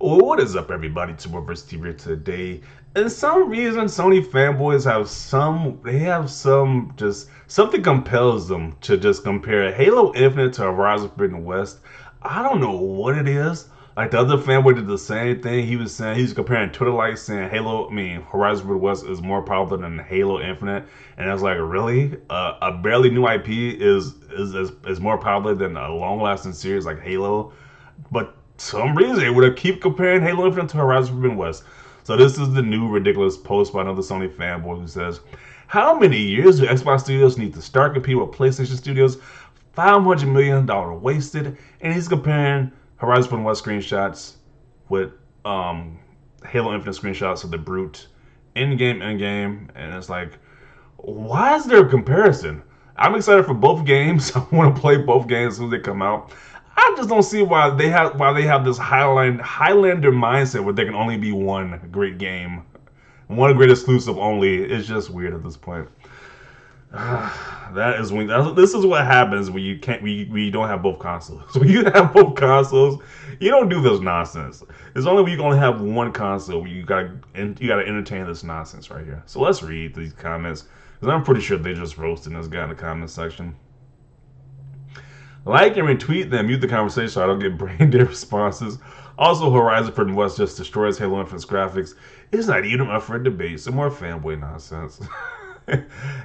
Well, what is up, everybody? To vs. TV today. And some reason, Sony fanboys have some just something compels them to just compare Halo Infinite to Horizon Forbidden West. I don't know what it is. Like the other fanboy did the same thing. He was saying he's comparing Twitter likes, saying Horizon Forbidden West is more popular than Halo Infinite, and I was like, really? A barely new IP is more popular than a long lasting series like Halo, but some reason they would have keep comparing Halo Infinite to Horizon Forbidden West. So this is the new ridiculous post by another Sony fanboy who says, "How many years do Xbox studios need to start competing with PlayStation studios? $500 million wasted," and he's comparing Horizon Forbidden West screenshots with Halo Infinite screenshots of the brute in game, and it's like, why is there a comparison? I'm excited for both games. I want to play both games as soon as they come out. I just don't see why they have this Highlander mindset where there can only be one great game, one great exclusive only. It's just weird at this point. This is what happens when you can't when you don't have both consoles. When you have both consoles, you don't do this nonsense. It's only when you only have one console where you gotta entertain this nonsense right here. So let's read these comments because I'm pretty sure they just roasting this guy in the comment section. Like and retweet, then mute the conversation so I don't get brain dead responses. Also, Horizon Forbidden West just destroys Halo Infinite's graphics. It's not even up for debate. Some more fanboy nonsense.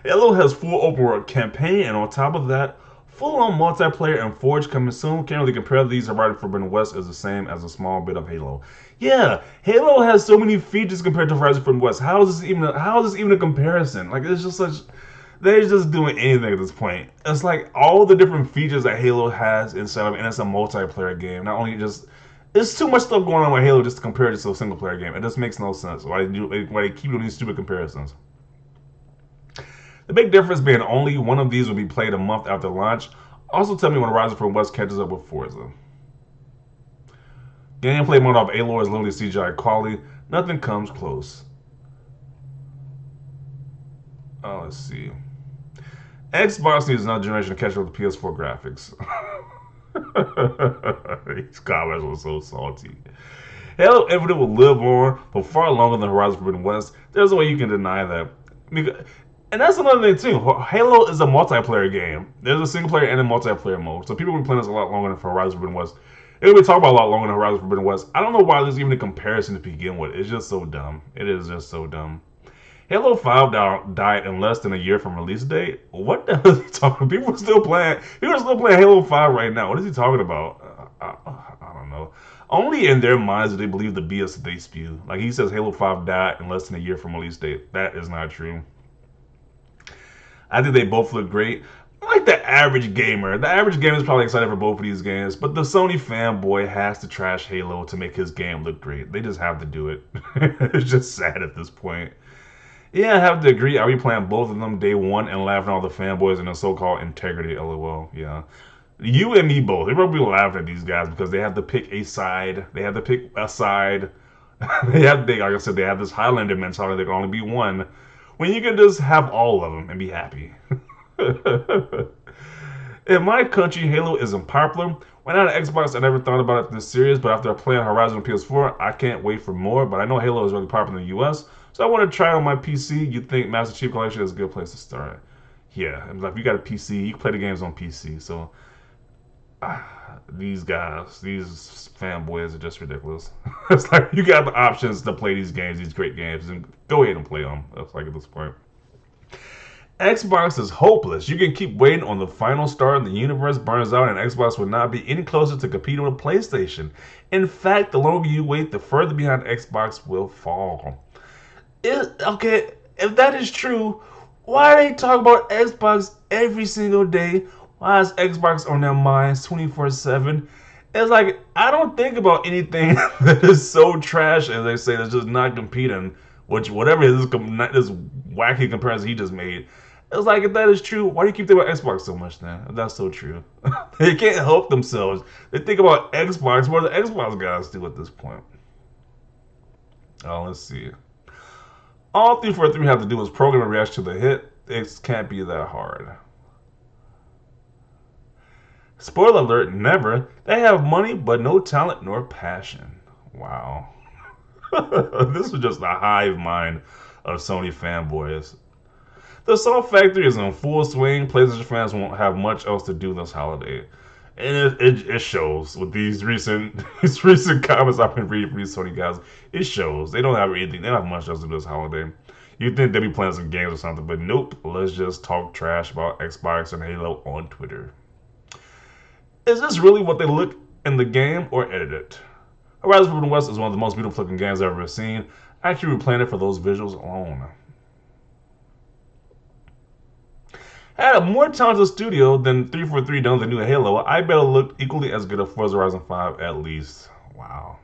Halo has full open world campaign, and on top of that, full on multiplayer and Forge coming soon. Can't really compare these. Horizon Forbidden West is the same as a small bit of Halo. Yeah, Halo has so many features compared to Horizon Forbidden West. How is this even a comparison? Like it's just such. They're just doing anything at this point. It's like all the different features that Halo has inside of it, and it's a multiplayer game. Not only just, there's too much stuff going on with Halo just to compare it to a single player game. It just makes no sense. Why they keep doing these stupid comparisons? The big difference being only one of these will be played a month after launch. Also, tell me when Horizon Forbidden West catches up with Forza. Gameplay mode of Aloy is literally CGI quality. Nothing comes close. Oh, let's see. Xbox needs another generation to catch up with the PS4 graphics. These comments were so salty. Halo Infinite will live on for far longer than Horizon Forbidden West. There's no way you can deny that. And that's another thing too. Halo is a multiplayer game. There's a single player and a multiplayer mode. So people will be playing this a lot longer than Horizon Forbidden West. It will be talking about a lot longer than Horizon Forbidden West. I don't know why there's even a comparison to begin with. It's just so dumb. It is just so dumb. Halo 5 died in less than a year from release date. What the hell is he talking? People are still playing. People are still playing Halo 5 right now. What is he talking about? I don't know. Only in their minds do they believe the BS that they spew. Like he says, Halo 5 died in less than a year from release date. That is not true. I think they both look great. Like the average gamer. The average gamer is probably excited for both of these games, but the Sony fanboy has to trash Halo to make his game look great. They just have to do it. It's just sad at this point. Yeah, I have to agree. I'll be playing both of them day one and laughing at all the fanboys and the so-called integrity. LOL. Yeah, you and me both. They probably laughing at these guys because they have to pick a side. They have to pick a side. Like I said, they have this Highlander mentality. There can only be one. When you can just have all of them and be happy. In my country, Halo isn't popular. When I had an Xbox, I never thought about it this serious, but after playing Horizon on PS4, I can't wait for more. But I know Halo is really popular in the US, so I want to try it on my PC. You think Master Chief Collection is a good place to start? Yeah, like if you got a PC, you can play the games on PC. So these guys, these fanboys are just ridiculous. It's like you got the options to play these games, these great games, and go ahead and play them. That's like at this point. Xbox is hopeless. You can keep waiting on the final star and the universe burns out and Xbox will not be any closer to competing with PlayStation. In fact, the longer you wait, the further behind Xbox will fall. Okay, if that is true, why are they talking about Xbox every single day? Why is Xbox on their minds 24/7? It's like, I don't think about anything that is so trash, as they say, that's just not competing, which whatever this wacky comparison he just made. It's like, if that is true, why do you keep thinking about Xbox so much then? If that's so true. They can't help themselves. They think about Xbox. What do the Xbox guys do at this point? Oh, let's see. All 343 have to do is program a reaction to the hit. It can't be that hard. Spoiler alert, never. They have money, but no talent nor passion. Wow. This is just a hive mind of Sony fanboys. The Assault Factory is in full swing. PlayStation fans won't have much else to do this holiday. And it shows with these recent these recent comments I've been reading from these Sony guys. It shows they don't have anything. They don't have much else to do this holiday. You'd think they'd be playing some games or something, but nope. Let's just talk trash about Xbox and Halo on Twitter. Is this really what they look in the game or edited? Horizon Forbidden West is one of the most beautiful looking games I've ever seen. I actually replayed it for those visuals alone. Had a more talented studio than 343 done the new Halo, I bet it looked equally as good as Forza Horizon 5 at least. Wow.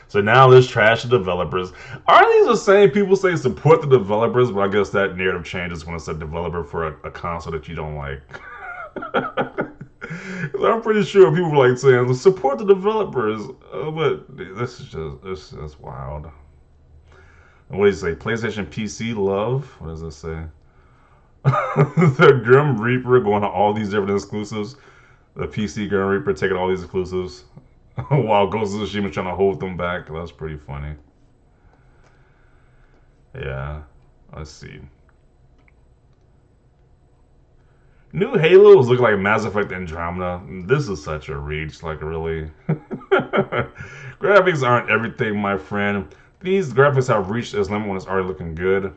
So now let's trash the developers. Aren't these the same people say support the developers? But I guess that narrative changes when it's a developer for a console that you don't like. I'm pretty sure people were like saying support the developers, but this is just wild. And what do you say? PlayStation PC love? What does this say? The Grim Reaper going to all these different exclusives. The PC Grim Reaper taking all these exclusives while Ghost of Tsushima trying to hold them back. That's pretty funny. Yeah. Let's see. New Halo is looking like Mass Effect Andromeda. This is such a reach, like really. Graphics aren't everything, my friend. These graphics have reached its limit when it's already looking good.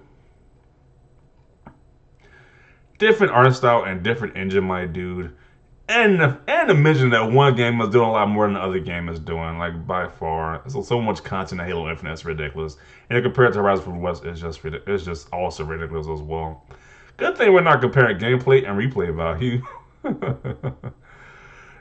Different art style and different engine, my dude. And to mention that one game is doing a lot more than the other game is doing, like by far. So much content in Halo Infinite is ridiculous. And compared to Horizon Forbidden West, it's just also ridiculous as well. Good thing we're not comparing gameplay and replay value.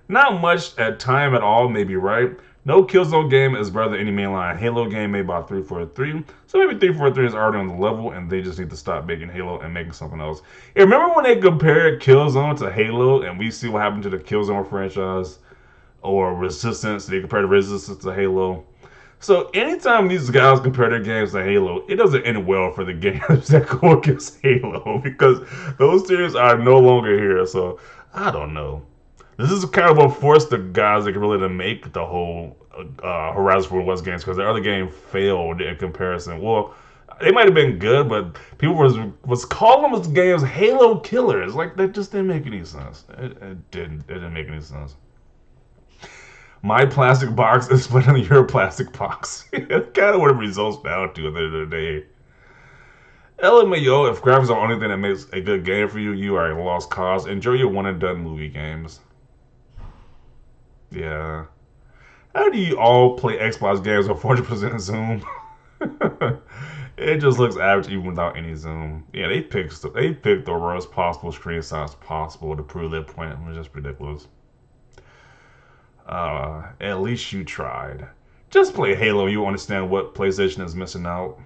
Not much at time at all, maybe right. No Killzone game is better than any mainline Halo game made by 343. So maybe 343 is already on the level and they just need to stop making Halo and making something else. Yeah, remember when they compared Killzone to Halo and we see what happened to the Killzone franchise? Or Resistance, they compared Resistance to Halo. So anytime these guys compare their games to Halo, it doesn't end well for the games that go against Halo because those teams are no longer here. So I don't know. This is kind of what forced the guys that really to make the whole Horizon Forbidden West games because the other game failed in comparison. Well, they might have been good, but people was calling those games Halo killers. Like that just didn't make any sense. It didn't make any sense. My plastic box is better than your plastic box. It's kind of what it results down to at the end of the day. LMAO, if graphics are the only thing that makes a good game for you, you are a lost cause. Enjoy your one and done movie games. Yeah. How do you all play Xbox games with 40% zoom? It just looks average even without any zoom. Yeah, they picked the worst possible screen size possible to prove their point. It was just ridiculous. At least you tried. Just play Halo. You understand what PlayStation is missing out.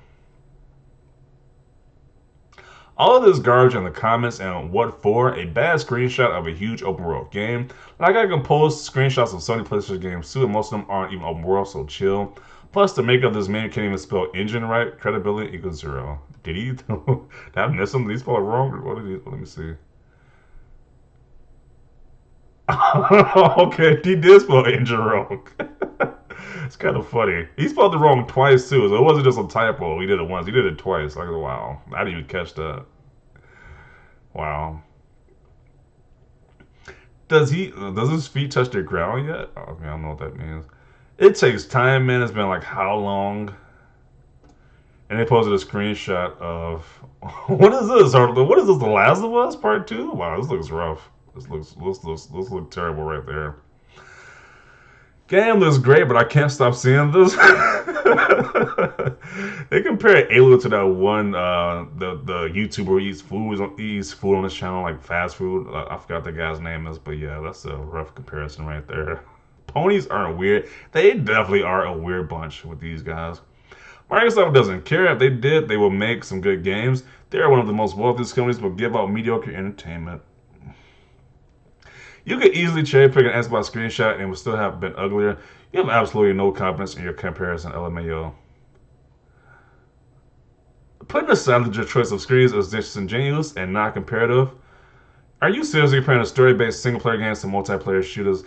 All of this garbage in the comments and what for? A bad screenshot of a huge open world game. Like I can post screenshots of Sony PlayStation games too, and most of them aren't even open world, so chill. Plus, the maker of this man can't even spell engine right. Credibility equals 0. Did he? Did I miss him? Did he spell it wrong? Let me see. Okay, he did spell engine wrong. It's kind of funny. He spelled it wrong twice too, so it wasn't just a typo. He did it once. He did it twice. Like, wow, I didn't even catch that. Wow. Does his feet touch the ground yet? Okay, I don't know what that means. It takes time, man. It's been like how long? And they posted a screenshot of what is this? What is this? The Last of Us Part 2? Wow, this looks rough. This looks terrible right there. Game looks great, but I can't stop seeing this. They compare Halo to that one the YouTuber who eats food on his channel, like fast food. I forgot the guy's name is, but yeah, that's a rough comparison right there. Ponies aren't weird. They definitely are a weird bunch with these guys. Microsoft doesn't care. If they did, they will make some good games. They're one of the most wealthiest companies, but give out mediocre entertainment. You could easily cherry pick an Xbox screenshot and it would still have been uglier. You have absolutely no confidence in your comparison, LMAO. Putting aside your choice of screens as disingenuous and not comparative, are you seriously comparing a story-based single-player games to multiplayer shooters?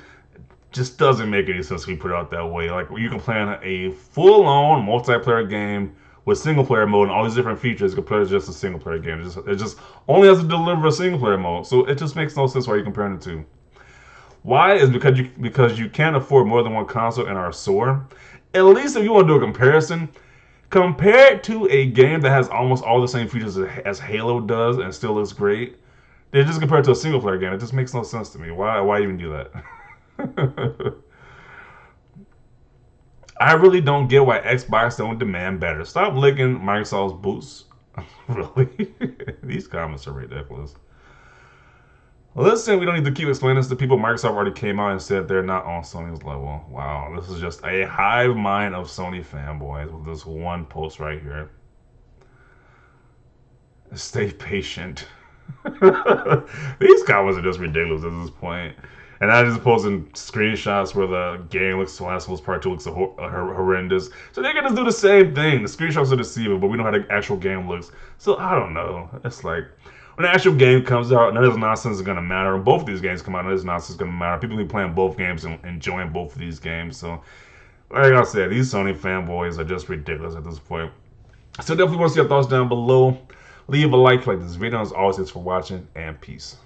just doesn't make any sense to be put out that way. Like you can plan a full-on multiplayer game with single-player mode and all these different features compared to just a single-player game. It just only has to deliver a single-player mode, so it just makes no sense why you're comparing the two. Why is because you can't afford more than one console in our store. At least if you want to do a comparison, compare it to a game that has almost all the same features as Halo does and still looks great. They just compare it to a single player game. It just makes no sense to me. Why even do that? I really don't get why Xbox don't demand better. Stop licking Microsoft's boots. Really? These comments are ridiculous. Listen, we don't need to keep explaining this to people. Microsoft already came out and said they're not on Sony's level. Wow, this is just a hive mind of Sony fanboys with this one post right here. Stay patient. These comments are just ridiculous at this point. And I just posting screenshots where the game looks, Last of Us Part 2 looks horrendous. So they're going to do the same thing. The screenshots are deceiving, but we know how the actual game looks. So I don't know. It's like, when the actual game comes out, none of this nonsense is going to matter. When both of these games come out, none of this nonsense is going to matter. People will be playing both games and enjoying both of these games. So, like I said, these Sony fanboys are just ridiculous at this point. So definitely want to see your thoughts down below. Leave a like this video. As always, thanks for watching, and peace.